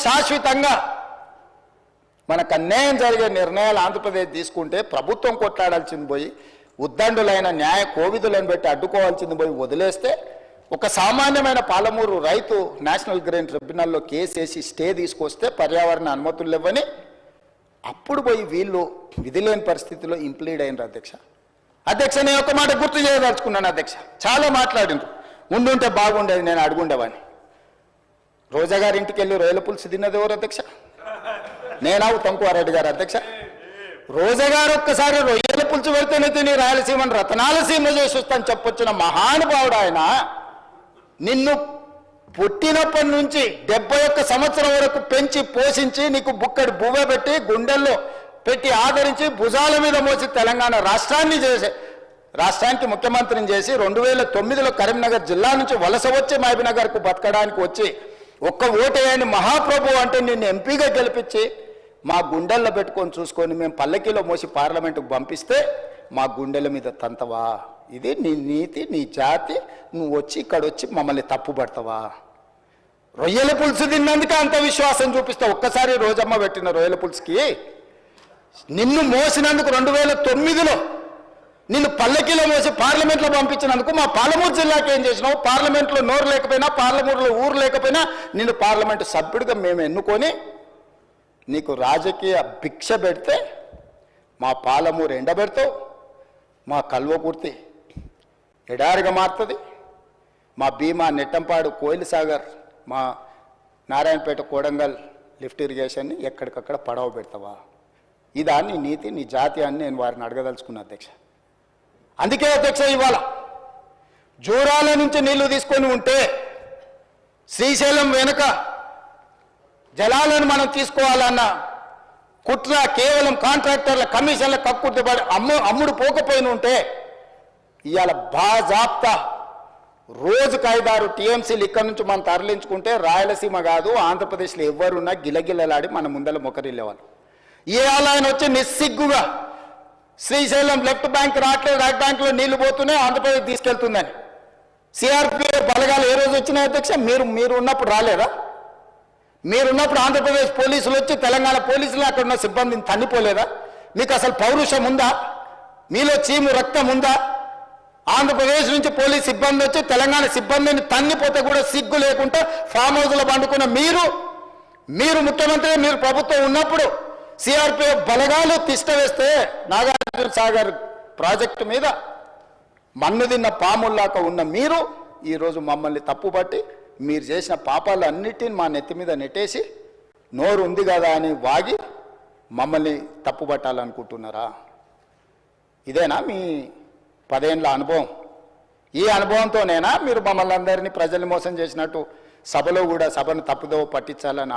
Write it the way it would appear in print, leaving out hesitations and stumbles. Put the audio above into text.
శాశ్వతంగా మనకు అన్యాయం జరిగే నిర్ణయాలు ఆంధ్రప్రదేశ్ తీసుకుంటే ప్రభుత్వం కొట్లాడాల్సింది పోయి ఉద్దండులైన న్యాయ కోవిదులను పెట్టి అడ్డుకోవాల్సింది పోయి వదిలేస్తే ఒక సామాన్యమైన పాలమూరు రైతు నేషనల్ గ్రీన్ ట్రిబ్యునల్లో కేసు వేసి స్టే తీసుకొస్తే పర్యావరణ అనుమతులు ఇవ్వని అప్పుడు పోయి వీళ్ళు విధి లేని పరిస్థితిలో ఇంప్లీడ్ అయినారు అధ్యక్ష నేను ఒక మాట గుర్తు చేయదలుచుకున్నాను అధ్యక్ష చాలా మాట్లాడిండ్రు ఉండుంటే బాగుండేది నేను అడుగుండేవాని రోజా గారి ఇంటికి వెళ్ళి రొయ్యల పులుసు తిన్నది ఎవరు అధ్యక్ష నేనా ఉత్తమ్కుమారెడ్డి గారు అధ్యక్ష రోజా గారు ఒక్కసారి రొయ్యల పులుసు పెడితేనే తిని రాయలసీమను రతనాలసీమ చేసి వస్తాను చెప్పొచ్చిన మహానుభావుడు ఆయన నిన్ను పుట్టినప్పటి నుంచి 71 సంవత్సరం వరకు పెంచి పోషించి నీకు బుక్కడి బువ్వ పెట్టి గుండెల్లో పెట్టి ఆదరించి భుజాల మీద మోసి తెలంగాణ రాష్ట్రానికి ముఖ్యమంత్రిని చేసి 2009లో కరీంనగర్ జిల్లా నుంచి వలస వచ్చి మహబూబ్నగర్కు బతకడానికి వచ్చి ఒక్క ఓటేయని మహాప్రభు అంటే నిన్ను ఎంపీగా గెలిపించి మా గుండెల్లో పెట్టుకొని చూసుకొని మేము పల్లకీలో మోసి పార్లమెంటుకు పంపిస్తే మా గుండెల మీద తంతవా ఇది నీ నీతి నీ జాతి నువ్వు వచ్చి ఇక్కడ వచ్చి మమ్మల్ని తప్పుపడతావా రొయ్యల పులుసు తిన్నందుకే అంత విశ్వాసం చూపిస్తావు ఒక్కసారి రోజమ్మ పెట్టిన రొయ్యల పులుసుకి నిన్ను మోసినందుకు 2009లో నిన్ను పల్లకీలో మోసి పార్లమెంట్లో పంపించినందుకు మా పాలమూరు జిల్లాకి ఏం చేసినావు పార్లమెంట్లో నోరు లేకపోయినా పార్లమూరులో ఊరు లేకపోయినా నిన్ను పార్లమెంటు సభ్యుడిగా మేము ఎన్నుకొని నీకు రాజకీయ భిక్ష పెడితే మా పాలమూరు ఎండబెడతావు మా కల్వకుర్తి ఎడారిగా మారుతుంది మా భీమా నెట్టంపాడు కోయిల్ సాగర్ మా నారాయణపేట కోడంగల్ లిఫ్ట్ ఇరిగేషన్ని ఎక్కడికక్కడ పడవ పెడతావా ఇదా నీ నీతి నీ జాతి అని నేను వారిని అడగదలుచుకున్నా అధ్యక్ష అందుకే అధ్యక్ష ఇవాళ జూరాల నుంచి నీళ్లు తీసుకొని ఉంటే శ్రీశైలం వెనుక జలాలను మనం తీసుకోవాలన్న కుట్ర కేవలం కాంట్రాక్టర్ల కమిషన్ల కక్కుర్తిపడి అమ్ముడు పోకపోయిన ఉంటే ఇవాళ బాజాప్తా రోజుకు 5-6 టీఎంసీలు ఇక్కడ నుంచి మనం తరలించుకుంటే రాయలసీమ కాదు ఆంధ్రప్రదేశ్లో ఎవరున్నా గిలగిలలాడి మన ముందర మొకరిల్లేవాళ్ళు ఇవాళ ఆయన వచ్చి నిస్సిగ్గుగా శ్రీశైలం లెఫ్ట్ బ్యాంక్ రావట్లేదు రైట్ బ్యాంక్లో నీళ్లు పోతూనే ఆంధ్రప్రదేశ్ తీసుకెళ్తుందని సిఆర్పిఎఫ్ బలగాలు ఏ రోజు వచ్చినాయి అధ్యక్ష మీరు ఉన్నప్పుడు రాలేదా మీరున్నప్పుడు ఆంధ్రప్రదేశ్ పోలీసులు వచ్చి తెలంగాణ పోలీసులు అక్కడ ఉన్న సిబ్బందిని తన్నిపోలేదా మీకు అసలు పౌరుషం ఉందా మీలో చీము రక్తం ఉందా ఆంధ్రప్రదేశ్ నుంచి పోలీస్ సిబ్బంది వచ్చి తెలంగాణ సిబ్బందిని తన్నిపోతే కూడా సిగ్గు లేకుండా ఫామ్ హౌస్లో పండుకున్న మీరు ముఖ్యమంత్రి మీరు ప్రభుత్వం ఉన్నప్పుడు సిఆర్పిఎఫ్ బలగాలు తిష్ట వేస్తే నాగార్జున సాగర్ ప్రాజెక్టు మీద మన్ను తిన్న పాముల్లాక ఉన్న మీరు ఈరోజు మమ్మల్ని తప్పుపట్టి మీరు చేసిన పాపాలు అన్నిటిని మా నెత్తి మీద నెట్టేసి నోరు ఉంది కదా అని వాగి మమ్మల్ని తప్పుపట్టాలనుకుంటున్నారా ఇదేనా మీ 10 ఏళ్ల అనుభవం ఈ అనుభవంతోనేనా మీరు మమ్మల్ని అందరినీ ప్రజల్ని మోసం చేసినట్టు సభలో కూడా సభను తప్పుదో పట్టించాలని